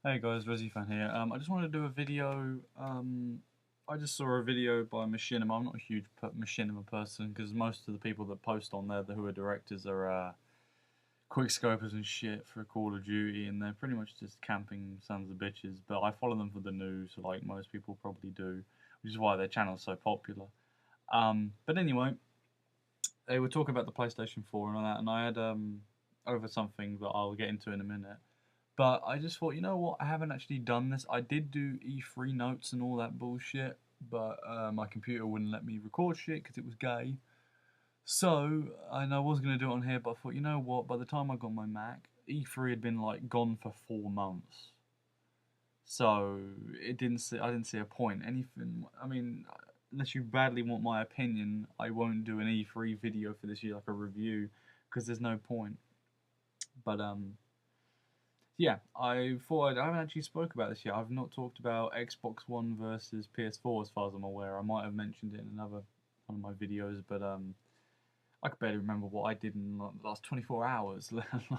Hey guys, ResiFan here. I just wanted to do a video. I just saw a video by Machinima. I'm not a huge Machinima person because most of the people that post on there who are directors are quickscopers and shit for Call of Duty, and they're pretty much just camping sons of bitches. But I follow them for the news, like most people probably do, which is why their channel's so popular. But anyway, they were talking about the PlayStation 4 and all that, and I had over something that I'll get into in a minute. But I just thought, you know what? I haven't actually done this. I did do E3 notes and all that bullshit, but my computer wouldn't let me record shit because it was gay. So, and I was gonna do it on here, but I thought, you know what? By the time I got my Mac, E3 had been like gone for 4 months. So it didn't see. I didn't see a point. Anything. I mean, unless you badly want my opinion, I won't do an E3 video for this year, like a review, because there's no point. But yeah, I haven't actually spoke about this yet. I've not talked about Xbox One versus PS4 as far as I'm aware. I might have mentioned it in another one of my videos, but I could barely remember what I did in the last 24 hours.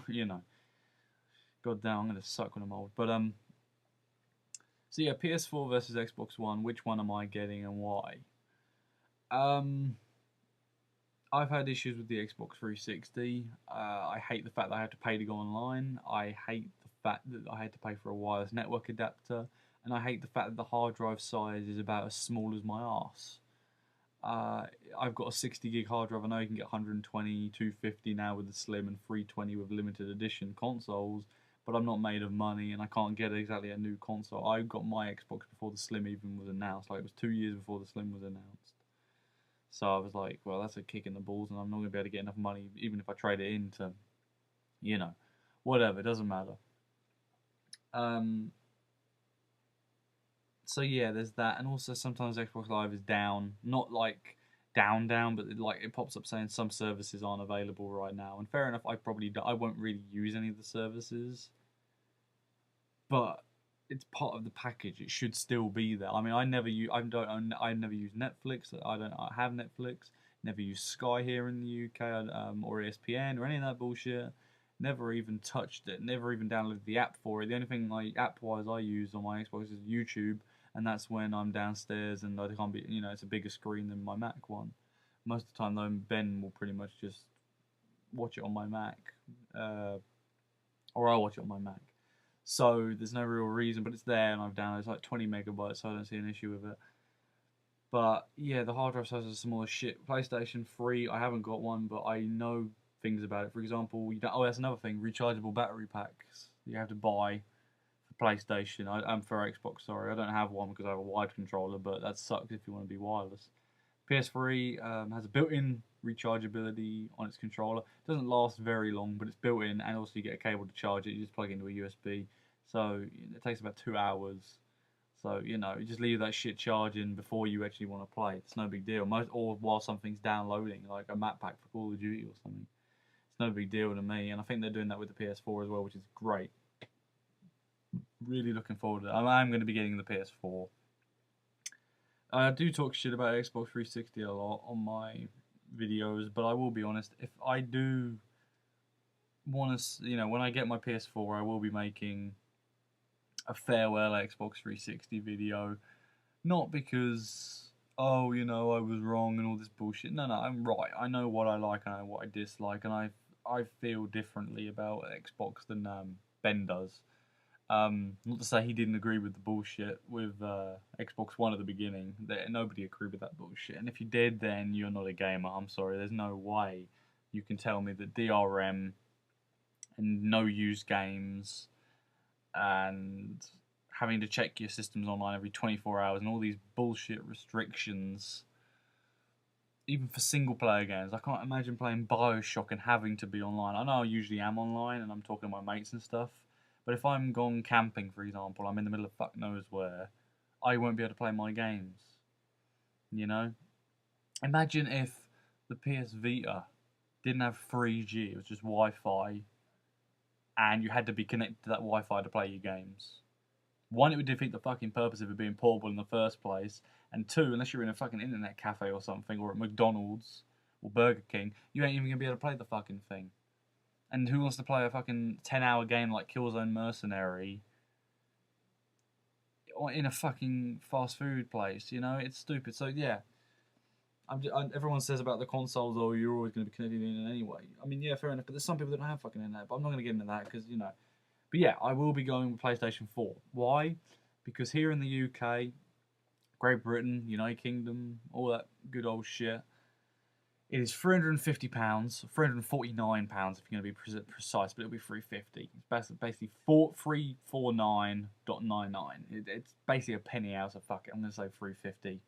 You know, god damn, I'm gonna suck when I'm old. But so yeah, PS4 versus Xbox One. Which one am I getting and why? Um, I've had issues with the Xbox 360. I hate the fact that I have to pay to go online. I hate the fact that I had to pay for a wireless network adapter. And I hate the fact that the hard drive size is about as small as my arse. Uh, I've got a 60 gig hard drive. I know you can get 120, 250 now with the Slim and 320 with limited edition consoles. But I'm not made of money and I can't get exactly a new console. I got my Xbox before the Slim even was announced. Like it was 2 years before the Slim was announced. So I was like, well, that's a kick in the balls, and I'm not going to be able to get enough money, even if I trade it into, you know, whatever, it doesn't matter. Um, so yeah, there's that, and also sometimes Xbox Live is down, not like down, but it pops up saying some services aren't available right now. And fair enough, I won't really use any of the services, but it's part of the package. It should still be there. I mean, I never use Netflix. I have Netflix. Never use Sky here in the UK, or ESPN or any of that bullshit. Never even touched it. Never even downloaded the app for it. The only thing like app-wise I use on my Xbox is YouTube, and that's when I'm downstairs and I can't be. It's a bigger screen than my Mac one. Most of the time, though, Ben will pretty much just watch it on my Mac, uh, or I'll watch it on my Mac. So there's no real reason, but it's there, and I've downloaded like 20 megabytes, so I don't see an issue with it. But yeah, the hard drive size is small as shit. PlayStation 3, I haven't got one, but I know things about it. For example, that's another thing: rechargeable battery packs you have to buy for PlayStation. For Xbox, sorry, I don't have one because I have a wired controller, but that sucks if you want to be wireless. PS3 has a built-in rechargeability on its controller. It doesn't last very long, but it's built in, and also you get a cable to charge it. You just plug it into a USB, so it takes about 2 hours. So you just leave that shit charging before you actually want to play. It's no big deal. Or while something's downloading, like a map pack for Call of Duty or something. It's no big deal to me, and I think they're doing that with the PS4 as well, which is great. Really looking forward to it. I'm going to be getting the PS4. I do talk shit about Xbox 360 a lot on my videos, but I will be honest. If I do want to, when I get my PS4, I will be making a farewell Xbox 360 video. Not because, oh, I was wrong and all this bullshit. No, I'm right. I know what I like and I know what I dislike, and I feel differently about Xbox than Ben does. Not to say he didn't agree with the bullshit with Xbox One at the beginning. Nobody agreed with that bullshit. And if you did, then you're not a gamer. I'm sorry. There's no way you can tell me that DRM and no use games and having to check your systems online every 24 hours and all these bullshit restrictions, even for single player games. I can't imagine playing Bioshock and having to be online. I know I usually am online and I'm talking to my mates and stuff. But if I'm gone camping, for example, I'm in the middle of fuck knows where, I won't be able to play my games. You know? Imagine if the PS Vita didn't have 3G, it was just Wi Fi, and you had to be connected to that Wi Fi to play your games. One, it would defeat the fucking purpose of it being portable in the first place, and two, unless you're in a fucking internet cafe or something, or at McDonald's, or Burger King, you ain't even gonna be able to play the fucking thing. And who wants to play a fucking 10-hour game like Killzone Mercenary in a fucking fast food place. You know, it's stupid. So yeah, everyone says about the consoles, oh, you're always going to be connected in anyway. I mean, yeah, fair enough. But there's some people that don't have fucking internet. But I'm not going to get into that because you know. But yeah, I will be going with PlayStation 4. Why? Because here in the UK, Great Britain, United Kingdom, all that good old shit. It is £350, £349 if you're going to be precise, but it'll be £350. It's basically 349.99. It's basically a penny out, so fuck it. I'm going to say £350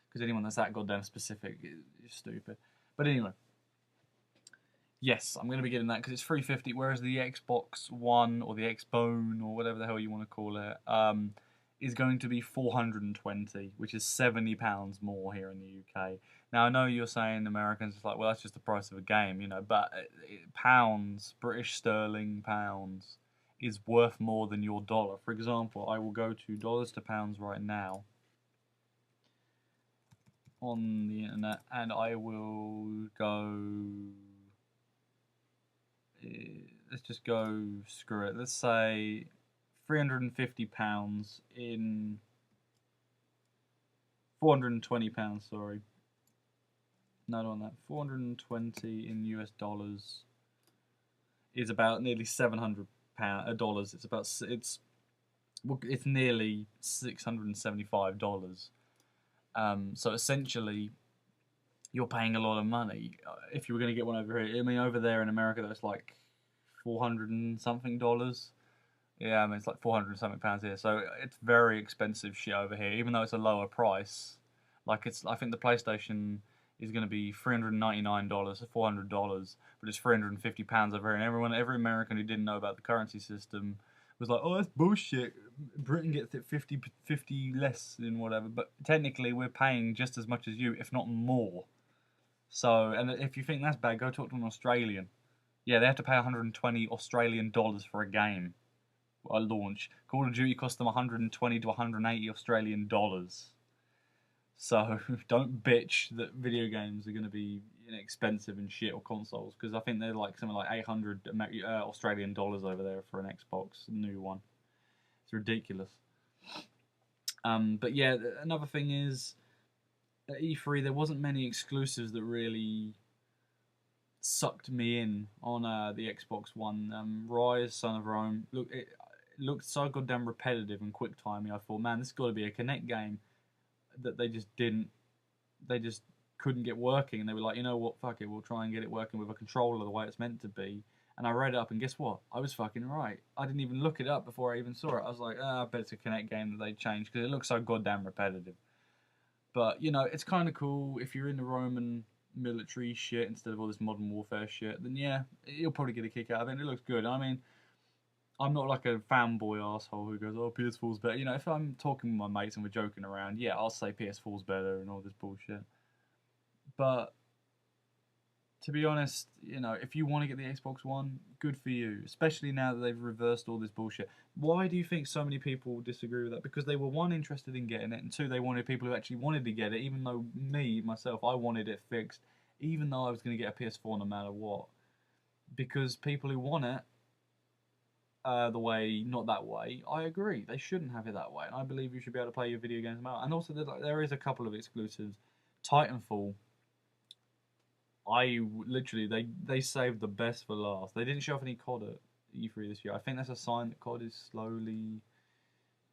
because anyone that's that goddamn specific is stupid. But anyway, yes, I'm going to be getting that because it's £350, whereas the Xbox One or the Xbone or whatever the hell you want to call it is going to be £420, which is £70 more here in the UK. Now, I know you're saying Americans, it's like, well, that's just the price of a game, you know, but pounds, British sterling pounds, is worth more than your dollar. For example, I will go to dollars to pounds right now on the internet, and I will go... let's just go, screw it, let's say £350 in... £420, sorry. No, on that. 420 in US dollars is about nearly £700. It's nearly $675. So essentially, you're paying a lot of money if you were going to get one over here. I mean, over there in America, that's like $400 and something. Yeah, I mean, it's like 400 and something pounds here. So it's very expensive shit over here, even though it's a lower price. Like I think the PlayStation is going to be $399, $400, but it's £350 over here. And every American who didn't know about the currency system was like, oh, that's bullshit. Britain gets it 50 less than whatever. But technically, we're paying just as much as you, if not more. So, and if you think that's bad, go talk to an Australian. Yeah, they have to pay 120 Australian dollars for a game. A launch. Call of Duty cost them 120 to 180 Australian dollars. So don't bitch that video games are going to be expensive and shit, or consoles, because I think they're like something like 800 Australian dollars over there for an Xbox, new one. It's ridiculous. But yeah, another thing is at E3 there wasn't many exclusives that really sucked me in on the Xbox One. Rise, Son of Rome. Look, it looked so goddamn repetitive and quick timing. I thought, man, this has got to be a Kinect game that they just couldn't get working, and they were like, you know what, fuck it, we'll try and get it working with a controller the way it's meant to be. And I read it up, and guess what? I was fucking right. I didn't even look it up before I even saw it. I was like, I bet it's a Kinect game that they changed because it looks so goddamn repetitive. But, you know, it's kind of cool if you're in the Roman military shit instead of all this modern warfare shit, then yeah, you'll probably get a kick out of it, and it looks good. I mean, I'm not like a fanboy asshole who goes, oh, PS4's better. You know, if I'm talking with my mates and we're joking around, yeah, I'll say PS4's better and all this bullshit. But to be honest, you know, if you want to get the Xbox One, good for you. Especially now that they've reversed all this bullshit. Why do you think so many people disagree with that? Because they were, one, interested in getting it, and two, they wanted people who actually wanted to get it, even though myself, I wanted it fixed, even though I was going to get a PS4 no matter what. Because people who want it, not that way, I agree. They shouldn't have it that way. And I believe you should be able to play your video games out. And also, there is a couple of exclusives. Titanfall, they saved the best for last. They didn't show off any COD at E3 this year. I think that's a sign that COD is slowly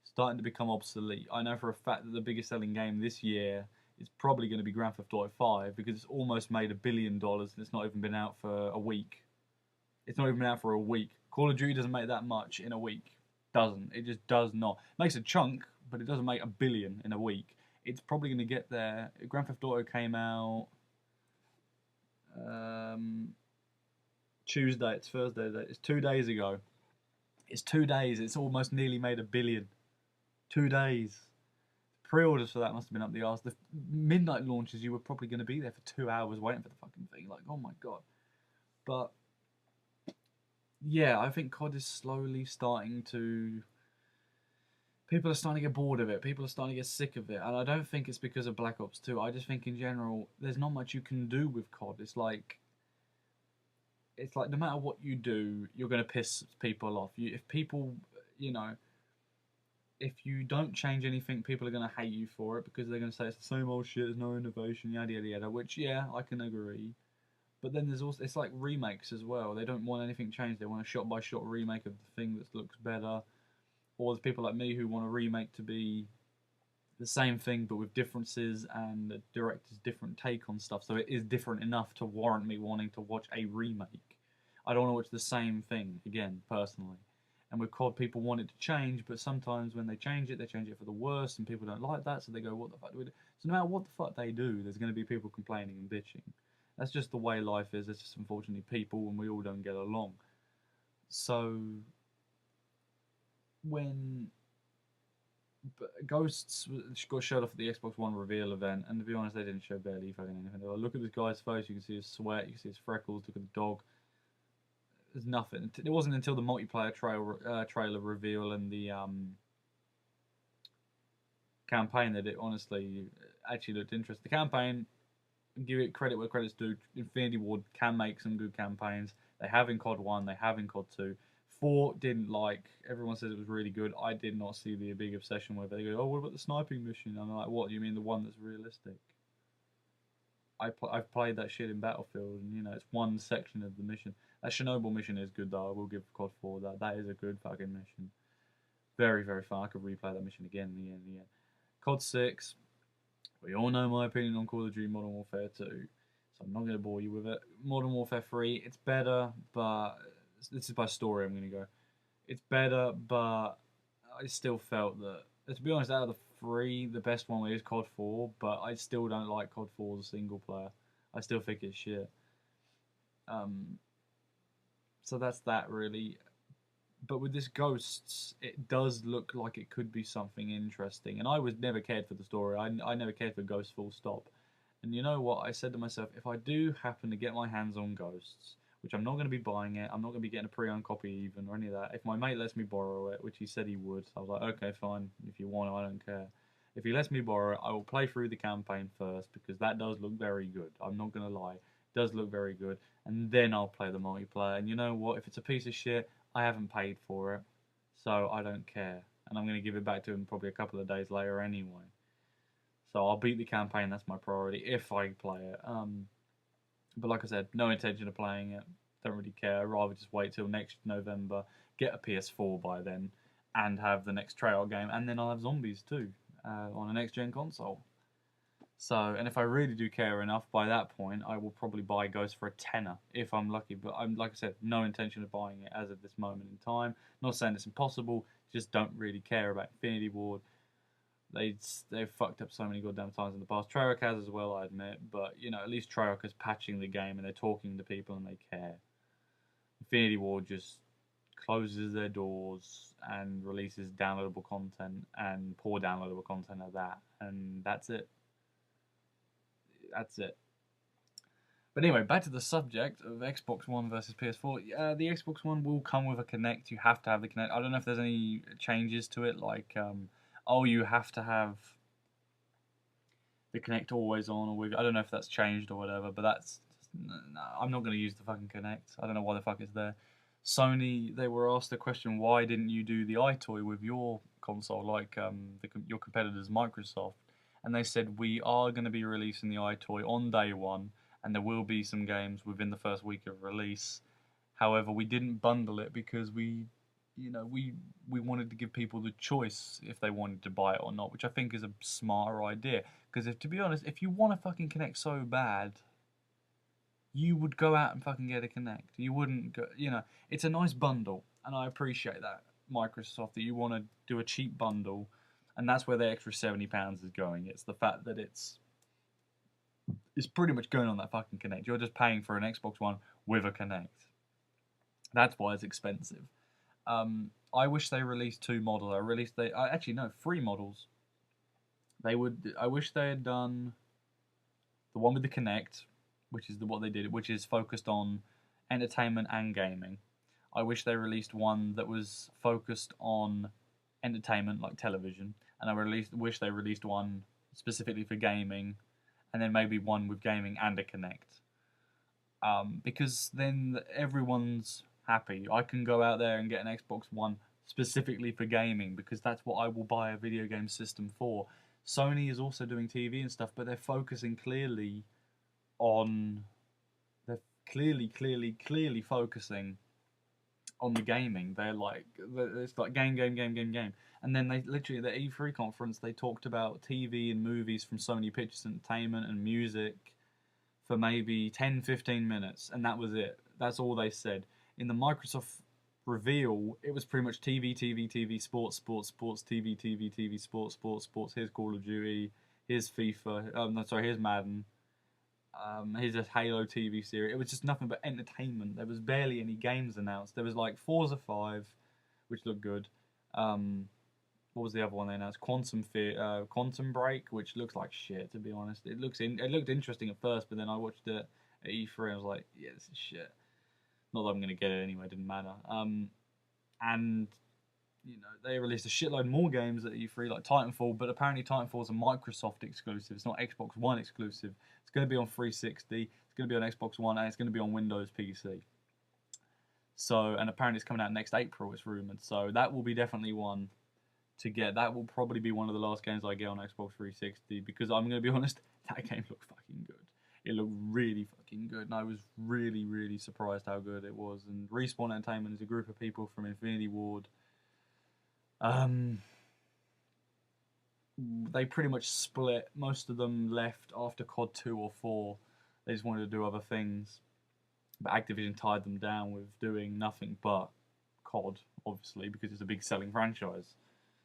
starting to become obsolete. I know for a fact that the biggest selling game this year is probably going to be Grand Theft Auto 5 because it's almost made $1 billion and it's not even been out for a week. It's not even been out for a week. Call of Duty doesn't make that much in a week. Doesn't. It just does not. It makes a chunk, but it doesn't make $1 billion in a week. It's probably going to get there. Grand Theft Auto came out Tuesday. It's Thursday. It's 2 days ago. It's 2 days. It's almost nearly made $1 billion. 2 days. Pre-orders for that must have been up the arse. The midnight launches, you were probably going to be there for 2 hours waiting for the fucking thing. Like, oh my god. But yeah, I think COD is slowly starting to... People are starting to get bored of it. People are starting to get sick of it. And I don't think it's because of Black Ops 2. I just think in general, there's not much you can do with COD. It's like no matter what you do, you're going to piss people off. If people, you know... if you don't change anything, people are going to hate you for it because they're going to say it's the same old shit, there's no innovation, yada yada yada. Which, yeah, I can agree. But then there's also, it's like remakes as well. They don't want anything changed. They want a shot by shot remake of the thing that looks better. Or there's people like me who want a remake to be the same thing but with differences and the director's different take on stuff. So it is different enough to warrant me wanting to watch a remake. I don't want to watch the same thing again, personally. And with COD, people want it to change, but sometimes when they change it for the worse, and people don't like that, so they go, what the fuck do we do? So no matter what the fuck they do, there's going to be people complaining and bitching. That's just the way life is. It's just unfortunately people, and we all don't get along. So when Ghosts got showed off at the Xbox One reveal event, and to be honest, they didn't show barely fucking anything. They were like, look at this guy's face, you can see his sweat, you can see his freckles, look at the dog. There's nothing. It wasn't until the multiplayer trailer reveal and the campaign that it honestly actually looked interesting. The campaign, give it credit where credit's due, Infinity Ward can make some good campaigns. They have in COD 1, they have in COD 2. 4 didn't like, everyone says it was really good. I did not see the big obsession with it. They go, oh, what about the sniping mission? I'm like, what, you mean the one that's realistic? I've played that shit in Battlefield, and it's one section of the mission. That Chernobyl mission is good though. I will give COD 4 that. That is a good fucking mission. Very, very fun. I could replay that mission again in the end. COD 6. We all know my opinion on Call of Duty Modern Warfare 2, so I'm not going to bore you with it. Modern Warfare 3, it's better, but this is by story I'm going to go. It's better, but I still felt that, to be honest, out of the 3, the best one is COD 4, but I still don't like COD 4 as a single player. I still think it's shit. So that's that, really. But with this Ghosts, it does look like it could be something interesting. And I was never cared for the story. I never cared for Ghosts full stop. And you know what? I said to myself, if I do happen to get my hands on Ghosts, which I'm not going to be buying it, I'm not going to be getting a pre-owned copy even or any of that. If my mate lets me borrow it, which he said he would, I was like, okay, fine. If you want it, I don't care. If he lets me borrow it, I will play through the campaign first because that does look very good. I'm not going to lie. It does look very good. And then I'll play the multiplayer. And you know what? If it's a piece of shit, I haven't paid for it, so I don't care. And I'm going to give it back to him probably a couple of days later anyway. So I'll beat the campaign, that's my priority, if I play it. But like I said, no intention of playing it. Don't really care. I'd rather just wait till next November, get a PS4 by then, and have the next Treyarch game, and then I'll have Zombies too, on a next-gen console. So, and if I really do care enough, by that point, I will probably buy Ghost for a tenner, if I'm lucky. But I'm, like I said, no intention of buying it as of this moment in time. Not saying it's impossible, just don't really care about Infinity Ward. They've fucked up so many goddamn times in the past. Treyarch has as well, I admit, but, at least Treyarch is patching the game and they're talking to people and they care. Infinity Ward just closes their doors and releases downloadable content and poor downloadable content of that, and that's it. That's it. But anyway, back to the subject of Xbox One versus PS4. The Xbox One will come with a Kinect. You have to have the Kinect. I don't know if there's any changes to it, like, you have to have the Kinect always on, or I don't know if that's changed or whatever, but that's... No, I'm not going to use the fucking Kinect. I don't know why the fuck it's there. Sony, they were asked the question, why didn't you do the iToy with your console, like your competitors, Microsoft? And they said, we are going to be releasing the iToy on day one, and there will be some games within the first week of release. However, we didn't bundle it because we wanted to give people the choice if they wanted to buy it or not, which I think is a smarter idea. Because to be honest, if you want to fucking Kinect so bad, you would go out and fucking get a Kinect. You wouldn't go, it's a nice bundle, and I appreciate that, Microsoft, that you want to do a cheap bundle. And that's where the extra £70 is going. It's the fact that it's pretty much going on that fucking Kinect. You're just paying for an Xbox One with a Kinect. That's why it's expensive. I wish they released 2 models. Actually no, 3 models. I wish they had done the one with the Kinect, which is what they did, which is focused on entertainment and gaming. I wish they released one that was focused on entertainment, like television, and I wish they released one specifically for gaming, and then maybe one with gaming and a Kinect. Because then everyone's happy. I can go out there and get an Xbox One specifically for gaming, because that's what I will buy a video game system for. Sony is also doing TV and stuff, but they're focusing clearly on, they're clearly focusing on the gaming. They're like, it's like game. And then they literally, at the E3 conference, they talked about TV and movies from Sony Pictures Entertainment and music for maybe 10-15 minutes, and that was it. That's all they said. In the Microsoft reveal, it was pretty much TV, sports, TV, sports. Here's Call of Duty, here's FIFA, here's Madden, here's a Halo TV series. It was just nothing but entertainment. There was barely any games announced. There was like Forza 5, which looked good. What was the other one they announced? Quantum Break, which looks like shit, to be honest. It looked interesting at first, but then I watched it at E3 and I was like, yeah, this is shit. Not that I'm going to get it anyway, it didn't matter. And, you know, they released a shitload more games at E3, like Titanfall, but apparently Titanfall is a Microsoft exclusive. It's not Xbox One exclusive. It's going to be on 360, it's going to be on Xbox One, and it's going to be on Windows PC. So, and apparently it's coming out next April, it's rumoured. So that will be definitely one to get. That will probably be one of the last games I get on Xbox 360, because I'm going to be honest, that game looked fucking good. It looked really fucking good, and I was really surprised how good it was. And Respawn Entertainment is a group of people from Infinity Ward. They pretty much split. Most of them left after COD 2 or 4. They just wanted to do other things. But Activision tied them down with doing nothing but COD, obviously, because it's a big selling franchise.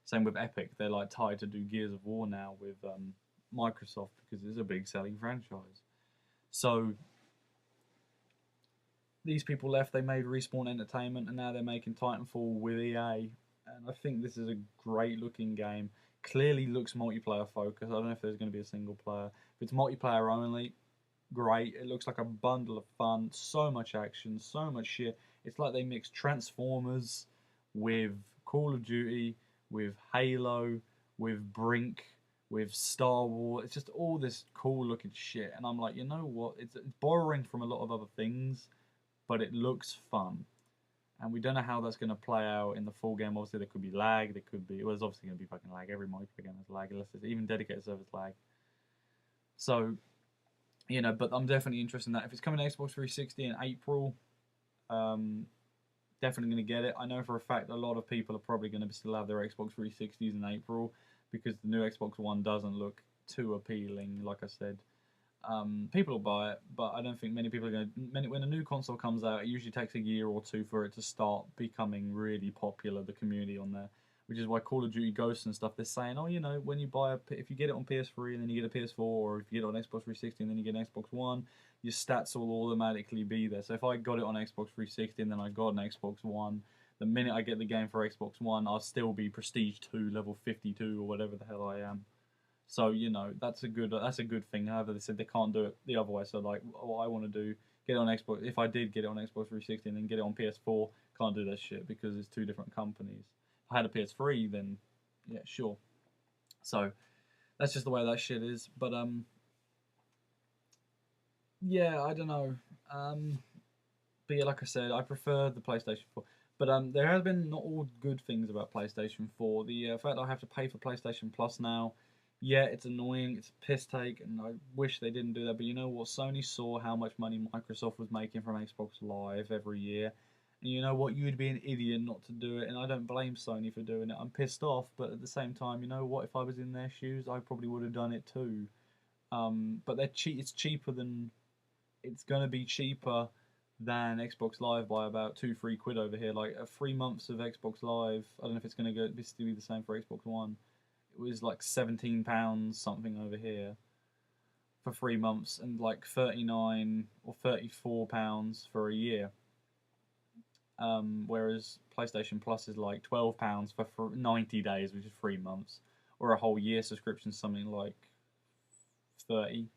Same with Epic. They're like tied to do Gears of War now with Microsoft, because it's a big selling franchise. So these people left, they made Respawn Entertainment, and now they're making Titanfall with EA. And I think this is a great looking game. Clearly looks multiplayer focused. I don't know if there's going to be a single player. If it's multiplayer only, great. It looks like a bundle of fun. So much action, so much shit. It's like they mixed Transformers with Call of Duty, with Halo, with Brink, with Star Wars. It's just all this cool looking shit. And I'm like, you know what? It's borrowing from a lot of other things, but it looks fun. And we don't know how that's going to play out in the full game. Obviously, there could be lag. There could be... Well, there's obviously going to be fucking lag. Every multiplayer game has lag, unless there's even dedicated servers lag. So, you know, but I'm definitely interested in that. If it's coming to Xbox 360 in April, definitely going to get it. I know for a fact a lot of people are probably going to still have their Xbox 360s in April, because the new Xbox One doesn't look too appealing, like I said. People will buy it, but I don't think many people are going to... When a new console comes out, it usually takes a year or two for it to start becoming really popular, the community on there. Which is why Call of Duty Ghosts and stuff, they're saying, oh, you know, when you buy if you get it on PS3 and then you get a PS4, or if you get it on Xbox 360 and then you get an Xbox One, your stats will automatically be there. So if I got it on Xbox 360 and then I got an Xbox One, the minute I get the game for Xbox One, I'll still be Prestige 2, level 52, or whatever the hell I am. So, you know, that's a good thing. However, they said they can't do it the other way. So, like, what I want to do, get it on Xbox. If I did get it on Xbox 360 and then get it on PS4, can't do that shit, because it's two different companies. If I had a PS3, then, yeah, sure. So, that's just the way that shit is. But, yeah, I don't know. But yeah, like I said, I prefer the PlayStation 4. But there has been not all good things about PlayStation 4. The fact that I have to pay for PlayStation Plus now, yeah, it's annoying, it's a piss take, and I wish they didn't do that. But you know what? Sony saw how much money Microsoft was making from Xbox Live every year. And you know what? You'd be an idiot not to do it, and I don't blame Sony for doing it. I'm pissed off, but at the same time, you know what? If I was in their shoes, I probably would have done it too. But they're it's cheaper than... It's going to be cheaper than Xbox Live by about 2-3 quid over here. Like 3 months of Xbox Live, I don't know if it's going to be the same for Xbox One. It was like £17 something over here for 3 months, and like 39 or 34 pounds for a year. Whereas PlayStation Plus is like £12 for 90 days, which is 3 months, or a whole year subscription, something like 30.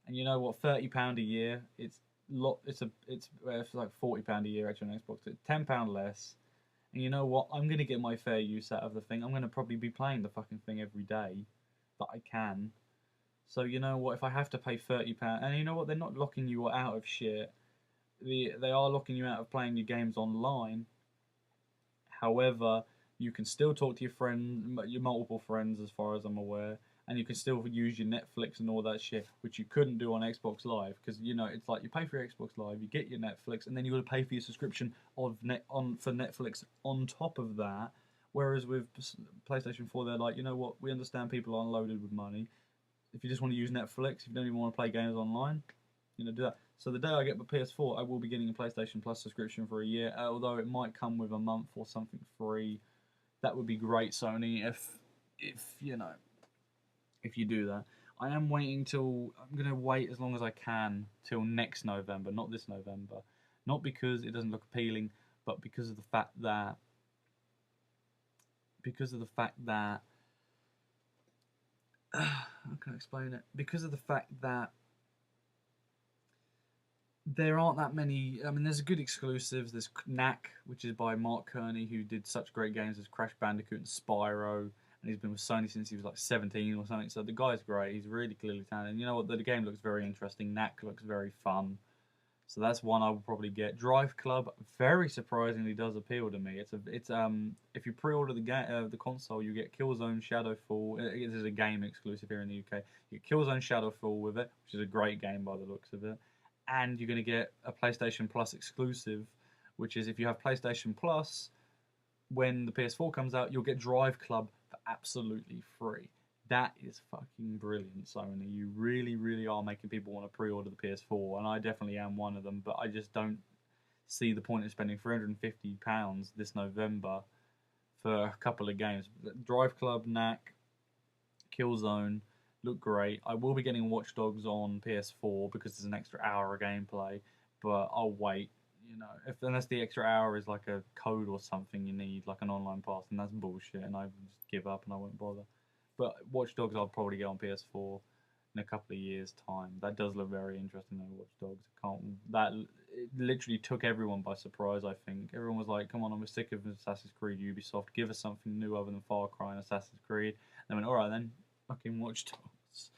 And you know what? £30 a year. It's like £40 a year actually on Xbox. It's £10 less. And you know what? I'm going to get my fair use out of the thing. I'm going to probably be playing the fucking thing every day that I can. So you know what? If I have to pay £30... And you know what? They're not locking you out of shit. They are locking you out of playing your games online. However, you can still talk to your friend, your multiple friends, as far as I'm aware, and you can still use your Netflix and all that shit, which you couldn't do on Xbox Live, because it's like you pay for your Xbox Live, you get your Netflix, and then you got to pay for your subscription for Netflix on top of that. Whereas with PlayStation 4, they're like, you know what, we understand people aren't loaded with money. If you just want to use Netflix, if you don't even want to play games online, do that. So the day I get my PS4, I will be getting a PlayStation Plus subscription for a year, although it might come with a month or something free. That would be great, Sony, if you do that. I am waiting till I'm gonna wait as long as I can till next November, not this November. Not because it doesn't look appealing, but because of the fact that how can I explain it? Because of the fact that there aren't that many. I mean, there's good exclusives. There's Knack, which is by Mark Kearney, who did such great games as Crash Bandicoot and Spyro, and he's been with Sony since he was like 17 or something. So the guy's great. He's really clearly talented. And you know what? The game looks very interesting. Knack looks very fun. So that's one I will probably get. Drive Club, very surprisingly, does appeal to me. It's if you pre-order the console, you get Killzone Shadowfall. It is a game exclusive here in the UK. You get Killzone Shadowfall with it, which is a great game by the looks of it. And you're going to get a PlayStation Plus exclusive, which is if you have PlayStation Plus, when the PS4 comes out, you'll get Drive Club for absolutely free. That is fucking brilliant, Sony. You really, really are making people want to pre-order the PS4, and I definitely am one of them, but I just don't see the point of spending £350 this November for a couple of games. Drive Club, Knack, Killzone look great. I will be getting Watch Dogs on PS4 because there's an extra hour of gameplay, but I'll wait. Unless the extra hour is like a code or something you need, like an online pass, and that's bullshit, and I just give up and I won't bother. But Watch Dogs I'll probably get on PS4 in a couple of years' time. That does look very interesting though, Watch Dogs. It literally took everyone by surprise, I think. Everyone was like, come on, I'm sick of Assassin's Creed, Ubisoft, give us something new other than Far Cry and Assassin's Creed. And they went, alright then, fucking Watch Dogs.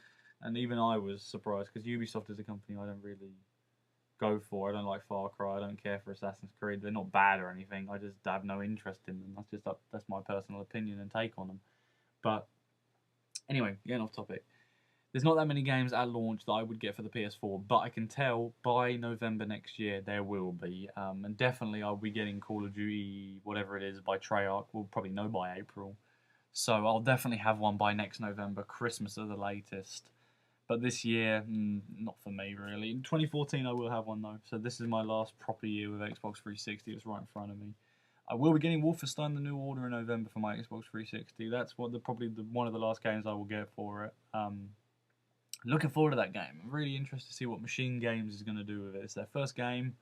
And even I was surprised, because Ubisoft is a company I don't really go for. I don't like Far Cry, I don't care for Assassin's Creed. They're not bad or anything, I just have no interest in them. That's my personal opinion and take on them. But anyway, getting off topic. There's not that many games at launch that I would get for the PS4, but I can tell by November next year there will be. And definitely I'll be getting Call of Duty, whatever it is, by Treyarch. We'll probably know by April. So I'll definitely have one by next November, Christmas at the latest. But this year, not for me really. In 2014 I will have one though. So this is my last proper year with Xbox 360. It's right in front of me. I will be getting Wolfenstein: The New Order in November for my Xbox 360. That's probably one of the last games I will get for it. Looking forward to that game. I'm really interested to see what Machine Games is going to do with it. It's their first game.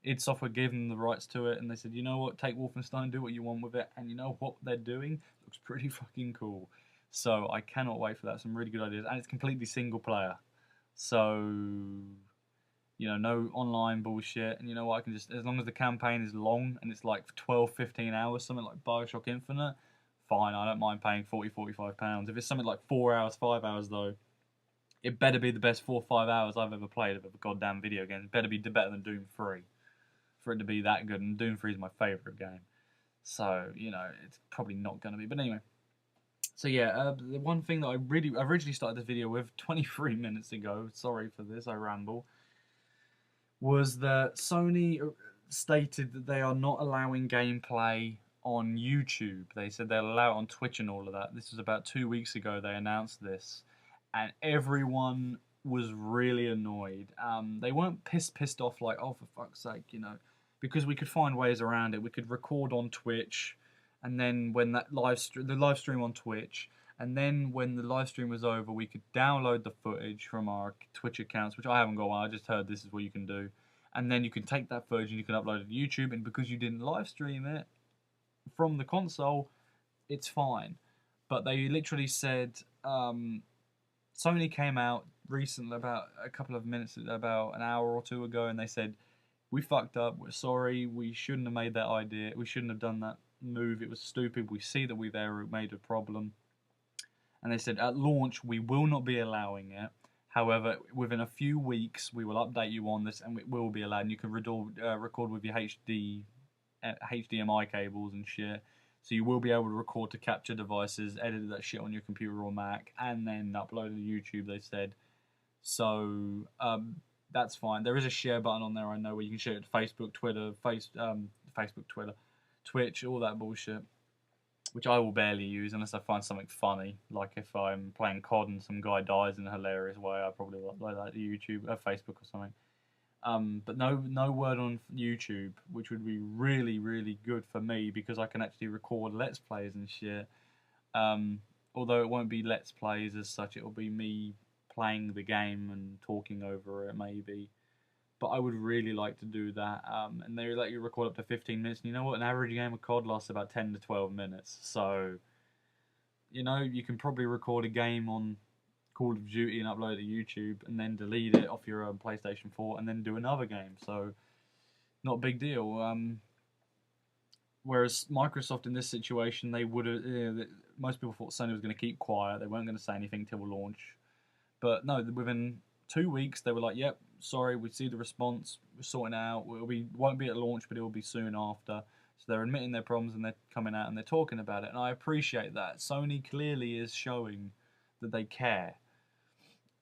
id Software gave them the rights to it, and they said, you know what, take Wolfenstein, do what you want with it, and you know what they're doing? Looks pretty fucking cool. So I cannot wait for that. Some really good ideas, and it's completely single player. So, no online bullshit, and you know what, I can just, as long as the campaign is long, and it's like 12, 15 hours, something like Bioshock Infinite, fine, I don't mind paying £40-45. If it's something like 4 hours, 5 hours though, it better be the best 4 or 5 hours I've ever played of a goddamn video game. It better be better than Doom 3 for it to be that good. And Doom 3 is my favourite game. So, it's probably not going to be. But anyway. So yeah, the one thing that I originally started the video with 23 minutes ago, sorry for this, I ramble, was that Sony stated that they are not allowing gameplay on YouTube. They said they'll allow it on Twitch and all of that. This was about 2 weeks ago they announced this. And everyone was really annoyed. They weren't pissed off like, oh, for fuck's sake, because we could find ways around it. We could record on Twitch, and then when the live stream on Twitch, and then when the live stream was over, we could download the footage from our Twitch accounts, which I haven't got one. I just heard this is what you can do, and then you can take that footage and you can upload it to YouTube. And because you didn't live stream it from the console, it's fine. But they literally said. Sony came out recently, about a couple of minutes, about an hour or two ago, and they said, we fucked up, we're sorry, we shouldn't have made that idea, we shouldn't have done that move, it was stupid, we see that we've made a problem. And they said, at launch, we will not be allowing it. However, within a few weeks, we will update you on this, and it will be allowed, and you can record with your HD HDMI cables and shit. So you will be able to record to capture devices, edit that shit on your computer or Mac, and then upload it to YouTube, they said. So that's fine. There is a share button on there, I know, where you can share it to Facebook, Twitter, Twitch, all that bullshit, which I will barely use unless I find something funny. Like if I'm playing COD and some guy dies in a hilarious way, I probably will upload that to YouTube, Facebook or something. But no word on YouTube, which would be really, really good for me because I can actually record Let's Plays and shit. Although it won't be Let's Plays as such, it'll be me playing the game and talking over it maybe. But I would really like to do that. And they let you record up to 15 minutes. And you know what? An average game of COD lasts about 10 to 12 minutes. So, you know, you can probably record a game on Call of Duty and upload it to YouTube and then delete it off your PlayStation 4 and then do another game. So, not a big deal. Whereas Microsoft in this situation, they would have. Most people thought Sony was going to keep quiet. They weren't going to say anything till launch. But no, within 2 weeks, they were like, yep, sorry, we see the response, we're sorting it out, won't be at launch, but it will be soon after. So they're admitting their problems and they're coming out and they're talking about it, and I appreciate that. Sony clearly is showing that they care.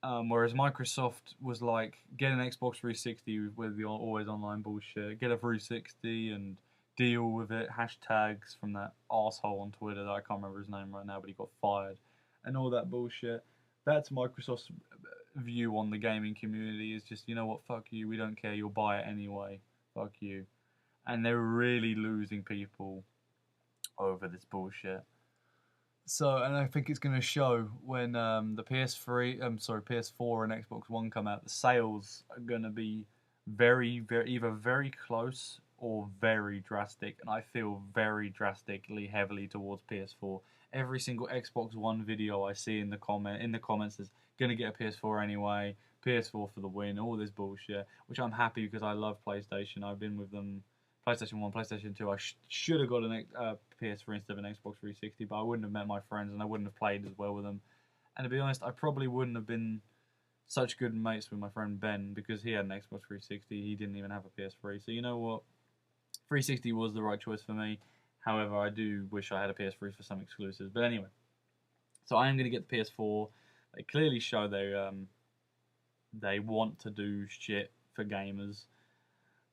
Whereas Microsoft was like, get an Xbox 360 with the always online bullshit, get a 360 and deal with it, hashtags from that arsehole on Twitter that I can't remember his name right now, but he got fired, and all that bullshit. That's Microsoft's view on the gaming community, is just, you know what, fuck you, we don't care, you'll buy it anyway, fuck you. And they're really losing people over this bullshit. So, and I think it's going to show when the PS4 and Xbox One come out. The sales are going to be either very close or very drastic, and I feel very drastically heavily towards PS4. Every single Xbox One video I see in the comments is gonna get a PS4 anyway, PS4 for the win, all this bullshit, which I'm happy because I love PlayStation. I've been with them, PlayStation 1, PlayStation 2. I should have got a PS3 instead of an Xbox 360, but I wouldn't have met my friends and I wouldn't have played as well with them. And to be honest, I probably wouldn't have been such good mates with my friend Ben because he had an Xbox 360. He didn't even have a PS3. So you know what? 360 was the right choice for me. However, I do wish I had a PS3 for some exclusives. But anyway, so I am going to get the PS4. They clearly show they want to do shit for gamers.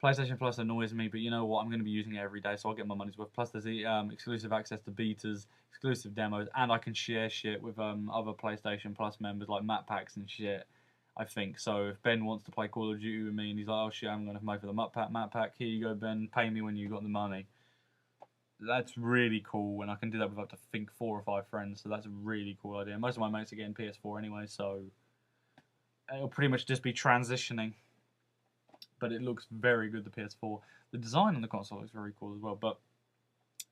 PlayStation Plus annoys me, but you know what? I'm going to be using it every day, so I'll get my money's worth. Plus, there's the exclusive access to betas, exclusive demos, and I can share shit with other PlayStation Plus members, like map packs and shit, I think. So if Ben wants to play Call of Duty with me and he's like, oh shit, I'm going to pay for the map pack, here you go, Ben, pay me when you got the money. That's really cool, and I can do that with up to, I think, 4 or 5 friends, so that's a really cool idea. Most of my mates are getting PS4 anyway, so it'll pretty much just be transitioning. But it looks very good, the PS4. The design on the console looks very cool as well, but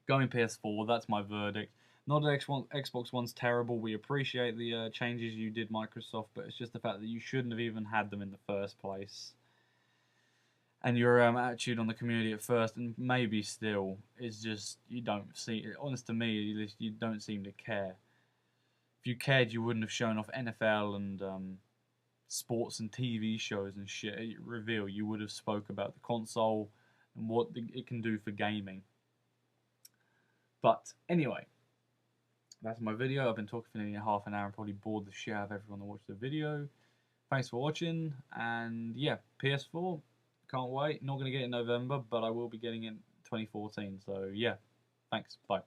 going PS4, that's my verdict. Not that Xbox One's terrible, we appreciate the changes you did, Microsoft, but it's just the fact that you shouldn't have even had them in the first place. And your attitude on the community at first, and maybe still, is just, you don't see, honest to me, at least, you don't seem to care. If you cared, you wouldn't have shown off NFL and sports and TV shows and shit at reveal. You would have spoke about the console and what it can do for gaming. But anyway, that's my video. I've been talking for nearly half an hour and probably bored the shit out of everyone that watched the video. Thanks for watching, and yeah, PS4, can't wait. Not going to get it in November, but I will be getting it in 2014. So yeah, thanks, bye.